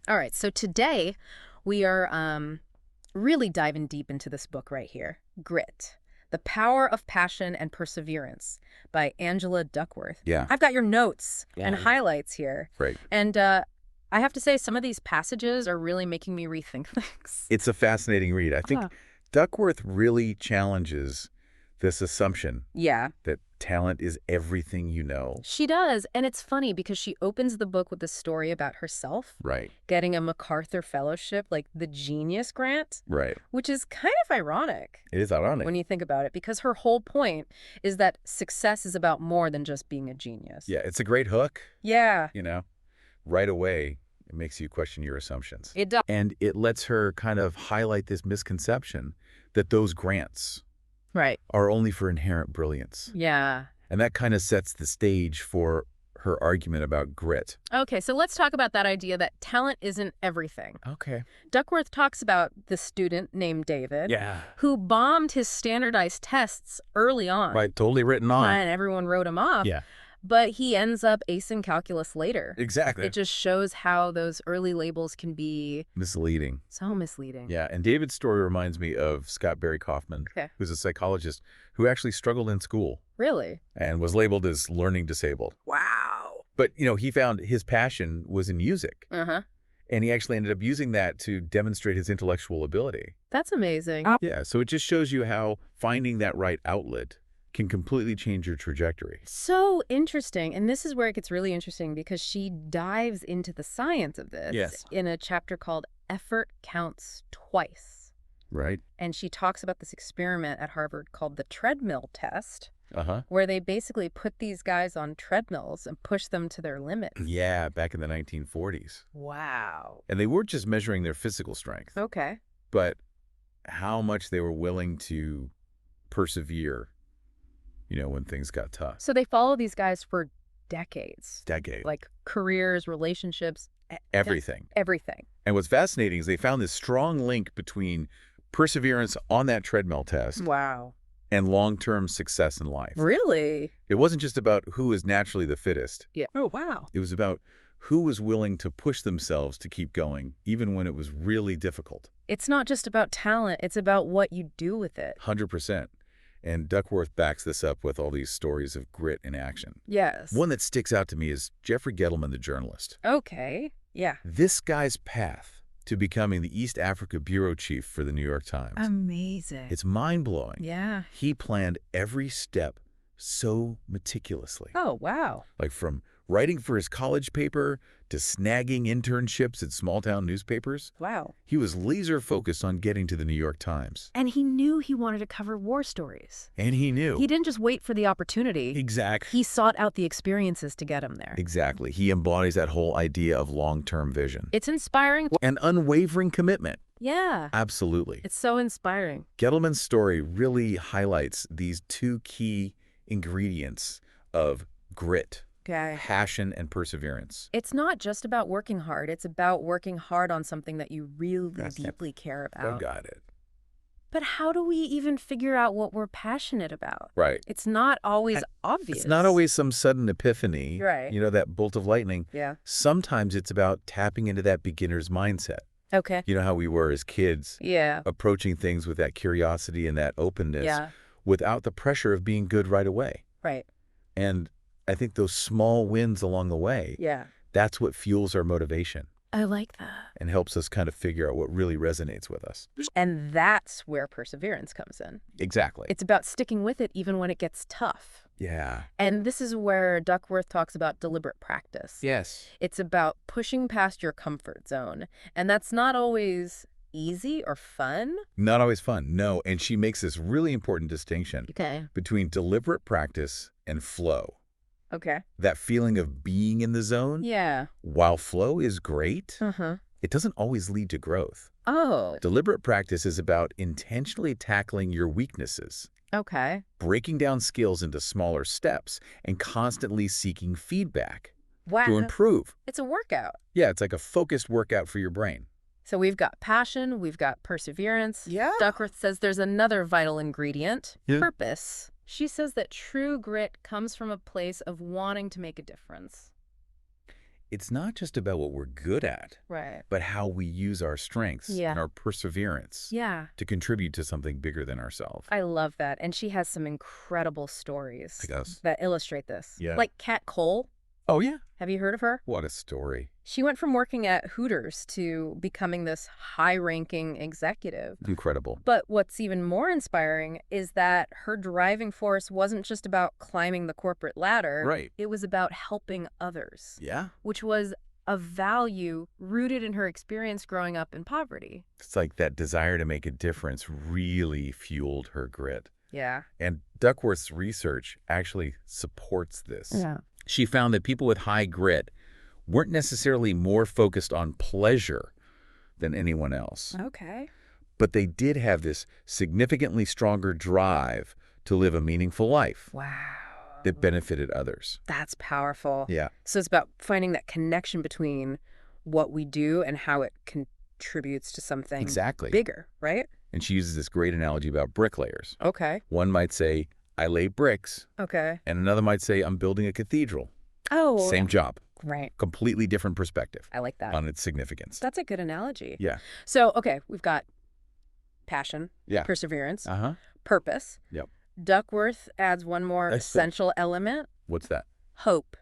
All right, so today we are really diving deep into this book right here, Grit, The Power of Passion and Perseverance by Angela Duckworth. Yeah. I've got your notes and Yeah. highlights here. Right. And I have to say, some of these passages are really making me rethink things. It's a fascinating read. I think Duckworth really challenges this assumption Yeah. that talent is everything you know. She does, and it's funny because she opens the book with a story about herself Right. getting a MacArthur Fellowship, like the Genius Grant, Right. which is kind of ironic. It is ironic. When you think about it, because her whole point is that success is about more than just being a genius. Yeah, it's a great hook. Yeah. Right away, it makes you question your assumptions. It does. And it lets her kind of highlight this misconception that those grants Right. are only for inherent brilliance. Yeah. And that kind of sets the stage for her argument about grit. Okay, so let's talk about that idea that talent isn't everything. Okay. Duckworth talks about the student named David Yeah. who bombed his standardized tests early on. Right, totally written on. And everyone wrote him off. Yeah. But he ends up acing calculus later. Exactly. It just shows how those early labels can be Misleading. so misleading. Yeah, and David's story reminds me of Scott Barry Kaufman, who's a psychologist who actually struggled in school Really? and was labeled as learning disabled. Wow. But, he found his passion was in music, Uh-huh. and he actually ended up using that to demonstrate his intellectual ability. That's amazing. Yeah, so it just shows you how finding that right outlet can completely change your trajectory. So interesting. And this is where it gets really interesting because she dives into the science of this in a chapter called Effort Counts Twice. Right. And she talks about this experiment at Harvard called the treadmill test, Uh-huh. where they basically put these guys on treadmills and push them to their limits. Yeah, back in the 1940s. Wow. And they weren't just measuring their physical strength, Okay. but how much they were willing to persevere, when things got tough. So they follow these guys for decades. Decade. Like careers, relationships. Everything. Everything. And what's fascinating is they found this strong link between perseverance on that treadmill test Wow. and long-term success in life. Really? It wasn't just about who is naturally the fittest. Yeah. Oh, wow. It was about who was willing to push themselves to keep going, even when it was really difficult. It's not just about talent. It's about what you do with it. 100%. And Duckworth backs this up with all these stories of grit in action. Yes. One that sticks out to me is Jeffrey Gettleman, the journalist. Okay. Yeah. This guy's path to becoming the East Africa bureau chief for the New York Times. Amazing. It's mind-blowing. Yeah. He planned every step so meticulously. Oh, wow. Like from writing for his college paper to snagging internships at small-town newspapers. Wow. He was laser-focused on getting to the New York Times. And he knew he wanted to cover war stories. And he knew. He didn't just wait for the opportunity. Exactly. He sought out the experiences to get him there. Exactly. He embodies that whole idea of long-term vision. It's inspiring. And unwavering commitment. Yeah. Absolutely. It's so inspiring. Gettleman's story really highlights these two key ingredients of grit. Okay. Passion and perseverance. It's not just about working hard. It's about working hard on something that you really deeply care about. Oh, got it. But how do we even figure out what we're passionate about? Right. It's not always obvious. It's not always some sudden epiphany. Right. That bolt of lightning. Yeah. Sometimes it's about tapping into that beginner's mindset. Okay. You know how we were as kids. Yeah. Approaching things with that curiosity and that openness. Yeah. Without the pressure of being good right away. Right. And I think those small wins along the way, that's what fuels our motivation. I like that. And helps us kind of figure out what really resonates with us. And that's where perseverance comes in. Exactly. It's about sticking with it even when it gets tough. Yeah. And this is where Duckworth talks about deliberate practice. Yes. It's about pushing past your comfort zone. And that's not always easy or fun. Not always fun, no. And she makes this really important distinction between deliberate practice and flow. Okay. That feeling of being in the zone. Yeah. While flow is great, it doesn't always lead to growth. Oh. Deliberate practice is about intentionally tackling your weaknesses. Okay. Breaking down skills into smaller steps and constantly seeking feedback Wow. to improve. It's a workout. Yeah, it's like a focused workout for your brain. So we've got passion, we've got perseverance. Yeah. Duckworth says there's another vital ingredient, Yeah. purpose. She says that true grit comes from a place of wanting to make a difference. it's not just about what we're good at, Right. but how we use our strengths Yeah. and our perseverance Yeah. to contribute to something bigger than ourselves. I love that. And she has some incredible I stories guess. that illustrate this. Yeah. Like Kat Cole. Oh, yeah. Have you heard of her? What a story. She went from working at Hooters to becoming this high-ranking executive. Incredible. But what's even more inspiring is that her driving force wasn't just about climbing the corporate ladder. Right. It was about helping others, Yeah. which was a value rooted in her experience growing up in poverty. It's like that desire to make a difference really fueled her grit. Yeah. And Duckworth's research actually supports this. Yeah. She found that people with high grit weren't necessarily more focused on pleasure than anyone else, Okay. but they did have this significantly stronger drive to live a meaningful life Wow. that benefited others. That's powerful. Yeah, So it's about finding that connection between what we do and how it contributes to something exactly. bigger, right? And she uses this great analogy about bricklayers. Okay. One might say, I lay bricks, Okay. and another might say, I'm building a cathedral. Oh. Same job, Right. completely different perspective I like that. on its significance. That's a good analogy. Yeah. So, okay, we've got passion, Yeah. perseverance, Uh-huh. purpose. Yep. Duckworth adds one more essential element, What's that? hope.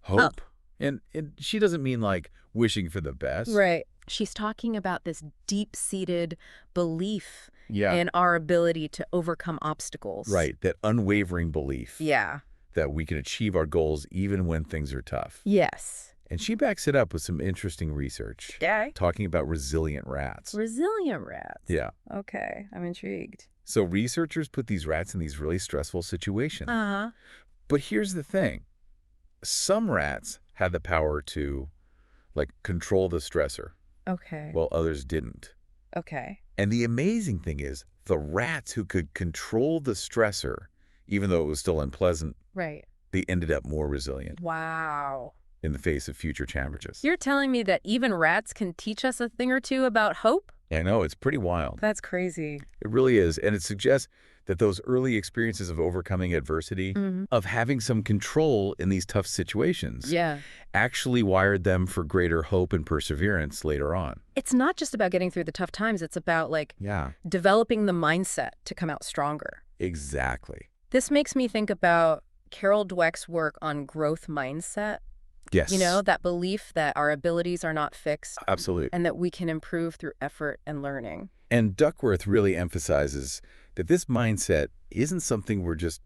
Hope. And she doesn't mean like wishing for the best. Right. She's talking about this deep-seated belief Yeah. in our ability to overcome obstacles. Right. That unwavering belief Yeah. that we can achieve our goals even when things are tough. Yes. And she backs it up with some interesting research Okay. talking about resilient rats. Resilient rats. Yeah. Okay, I'm intrigued. So researchers put these rats in these really stressful situations. Uh-huh. But here's the thing. Some rats had the power to like control the stressor Okay. while others didn't. Okay. And the amazing thing is the rats who could control the stressor, even though it was still unpleasant, Right. they ended up more resilient Wow. in the face of future challenges. You're telling me that even rats can teach us a thing or two about hope? I know, it's pretty wild. That's crazy. It really is. And it suggests that those early experiences of overcoming adversity, of having some control in these tough situations, Yeah. actually wired them for greater hope and perseverance later on. It's not just about getting through the tough times. It's about, like, Yeah, developing the mindset to come out stronger. exactly. This makes me think about Carol Dweck's work on growth mindset. Yes. You know, that belief that our abilities are not fixed Absolutely. and that we can improve through effort and learning. And Duckworth really emphasizes that this mindset isn't something we're just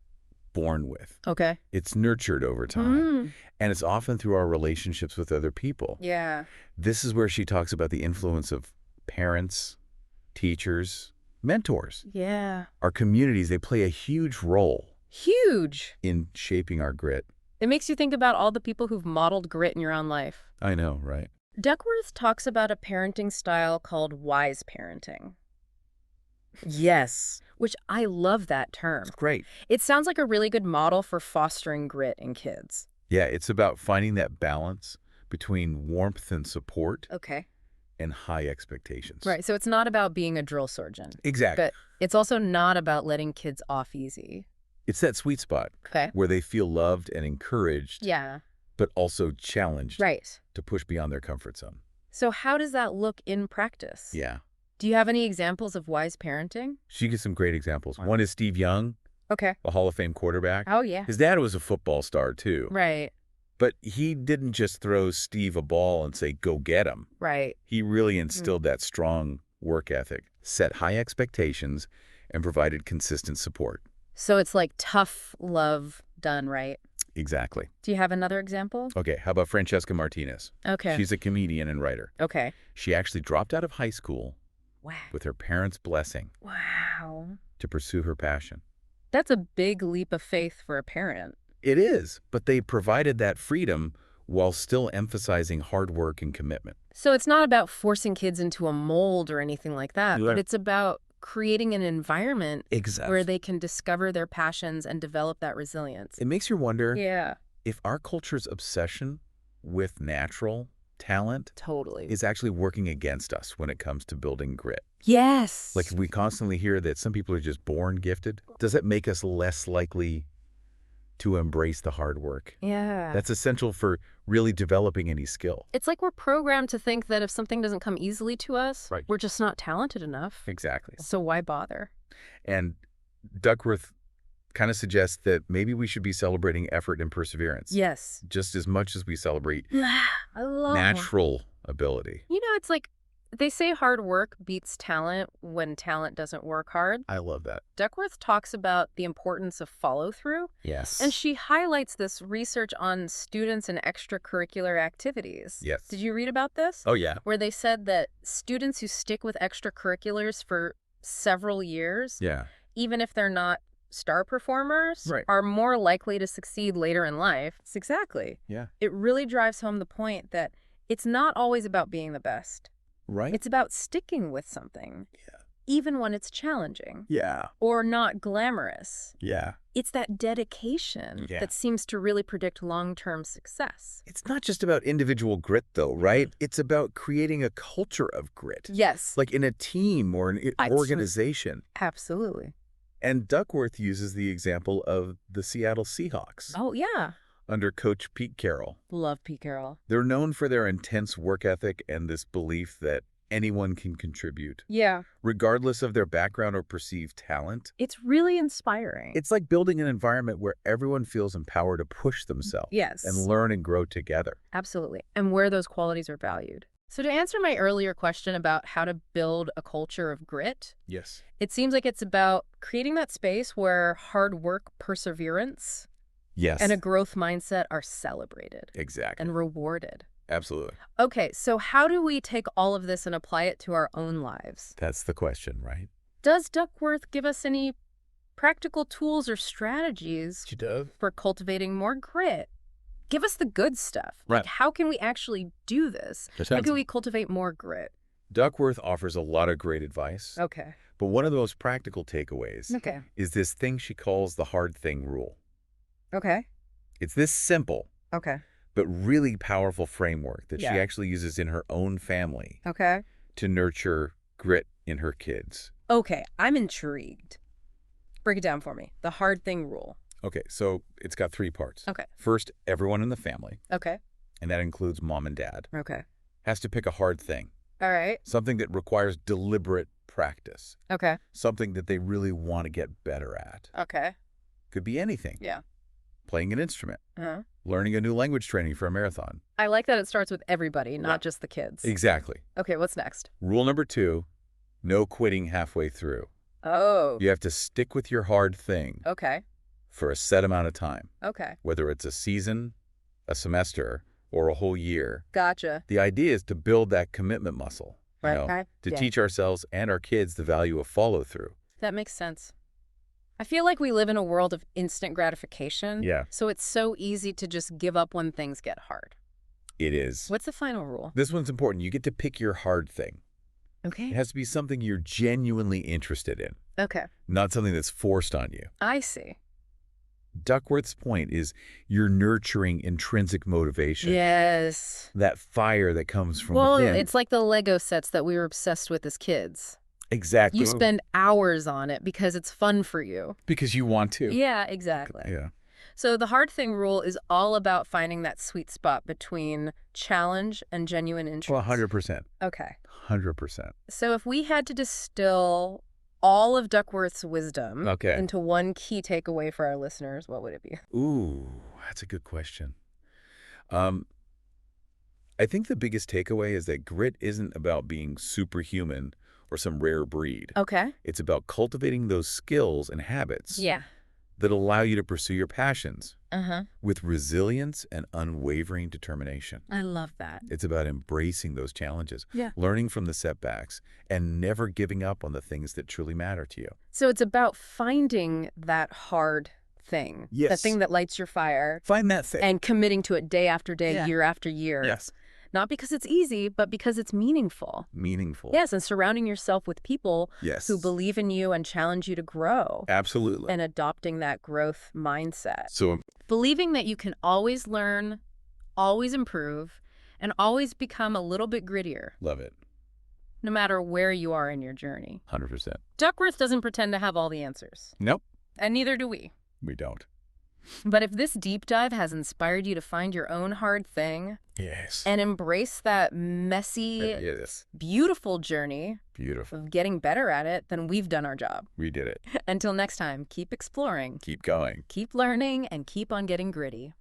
born with. Okay. It's nurtured over time, Mm. and it's often through our relationships with other people. Yeah. This is where she talks about the influence of parents, teachers, mentors. Yeah. Our communities, they play a huge role Huge. in shaping our grit. It makes you think about all the people who've modeled grit in your own life. I know, right? Duckworth talks about a parenting style called wise parenting. Yes. Which I love that term. It's great. It sounds like a really good model for fostering grit in kids. Yeah, it's about finding that balance between warmth and support Okay. and high expectations. Right. So it's not about being a drill surgeon. Exactly. But it's also not about letting kids off easy. It's that sweet spot Okay. where they feel loved and encouraged, Yeah. but also challenged Right. to push beyond their comfort zone. So how does that look in practice? Yeah. Do you have any examples of wise parenting? She gives some great examples. Wow. One is Steve Young, Okay. a Hall of Fame quarterback. Oh, yeah. His dad was a football star, too. Right. But he didn't just throw Steve a ball and say, go get him. Right. He really instilled that strong work ethic, set high expectations, and provided consistent support. So it's like tough love done right. Exactly. Do you have another example? Okay, how about Francesca Martinez? Okay. She's a comedian and writer. Okay. She actually dropped out of high school Wow. with her parents' blessing Wow. to pursue her passion. That's a big leap of faith for a parent. It is, but they provided that freedom while still emphasizing hard work and commitment. So it's not about forcing kids into a mold or anything like that, Yeah. but it's about creating an environment Exactly. where they can discover their passions and develop that resilience. It makes you wonder Yeah, if our culture's obsession with natural talent totally. is actually working against us when it comes to building grit. Yes. Like we constantly hear that some people are just born gifted. Does that make us less likely to embrace the hard work. Yeah. That's essential for really developing any skill. It's like we're programmed to think that if something doesn't come easily to us, Right. we're just not talented enough. Exactly. So why bother? And Duckworth kind of suggests that maybe we should be celebrating effort and perseverance. Yes. Just as much as we celebrate I love natural ability. It's like they say hard work beats talent when talent doesn't work hard. I love that. Duckworth talks about the importance of follow-through, Yes. and she highlights this research on students and extracurricular activities. Yes. Did you read about this? Oh, yeah. Where they said that students who stick with extracurriculars for several years, Yeah. even if they're not star performers, Right. are more likely to succeed later in life. Exactly. Yeah. It really drives home the point that it's not always about being the best. Right? It's about sticking with something, even when it's challenging Yeah. or not glamorous. Yeah. It's that dedication Yeah. that seems to really predict long-term success. It's not just about individual grit, though, right? It's about creating a culture of grit. Yes. Like in a team or an organization. Absolutely. And Duckworth uses the example of the Seattle Seahawks Oh, yeah. under Coach Pete Carroll. Love Pete Carroll. They're known for their intense work ethic and this belief that anyone can contribute, Yeah. regardless of their background or perceived talent. It's really inspiring. It's like building an environment where everyone feels empowered to push themselves Yes. and learn and grow together. Absolutely. And where those qualities are valued. So to answer my earlier question about how to build a culture of grit, Yes. it seems like it's about creating that space where hard work, perseverance, Yes. and a growth mindset are celebrated Exactly. and rewarded. Absolutely. Okay, so how do we take all of this and apply it to our own lives? That's the question, right? Does Duckworth give us any practical tools or strategies She does. for cultivating more grit? Give us the good stuff. Right. Like, how can we actually do this? How can we cultivate more grit? Duckworth offers a lot of great advice, Okay. but one of the most practical takeaways Okay. is this thing she calls the hard thing rule. Okay. It's this simple Okay. but really powerful framework that Yeah. she actually uses in her own family Okay. to nurture grit in her kids. Okay. I'm intrigued. Break it down for me. The hard thing rule. Okay, so it's got 3 parts. Okay. First, everyone in the family, Okay. and that includes mom and dad, Okay. has to pick a hard thing, All right. something that requires deliberate practice, Okay. something that they really want to get better at. Okay. Could be anything. Yeah. Playing an instrument, Uh-huh. learning a new language training for a marathon. I like that it starts with everybody, not Yeah. just the kids. Exactly. Okay, what's next? Rule number 2, no quitting halfway through. Oh. You have to stick with your hard thing Okay. for a set amount of time, Okay. whether it's a season, a semester, or a whole year. Gotcha. The idea is to build that commitment muscle, Right. Okay. to Yeah. teach ourselves and our kids the value of follow-through. That makes sense. I feel like we live in a world of instant gratification. Yeah. So it's so easy to just give up when things get hard. It is. What's the final rule? This one's important. You get to pick your hard thing. It Okay. has to be something you're genuinely interested in, Okay. not something that's forced on you. I see. Duckworth's point is you're nurturing intrinsic motivation. Yes. That fire that comes from Well, within. it's like the Lego sets that we were obsessed with as kids. Exactly. You spend hours on it because it's fun for you. Because you want to. Yeah, exactly. Yeah. So the hard thing rule is all about finding that sweet spot between challenge and genuine interest. Well, 100%. Okay. 100%. So if we had to distill all of Duckworth's wisdom Okay. into one key takeaway for our listeners, what would it be? Ooh, that's a good question. I think the biggest takeaway is that grit isn't about being superhuman or some rare breed. Okay. It's about cultivating those skills and habits Yeah. that allow you to pursue your passions Uh-huh. with resilience and unwavering determination. I love that. It's about embracing those challenges, Yeah. learning from the setbacks, and never giving up on the things that truly matter to you. So it's about finding that hard thing. The Yes. thing that lights your fire Find that thing. and committing to it day after day, Yeah. year after year. Yes. Not because it's easy, but because it's meaningful. Meaningful. Yes, and surrounding yourself with people Yes. who believe in you and challenge you to grow Absolutely. and adopting that growth mindset. So, Believing that you can always learn, always improve, and always become a little bit grittier, love it. no matter where you are in your journey. 100%. Duckworth doesn't pretend to have all the answers, Nope, and neither do we. we don't. But if this deep dive has inspired you to find your own hard thing Yes. and embrace that messy, Yes. beautiful journey Beautiful. of getting better at it, then we've done our job. We did it. Until next time, keep exploring, Keep going. keep learning, and keep on getting gritty.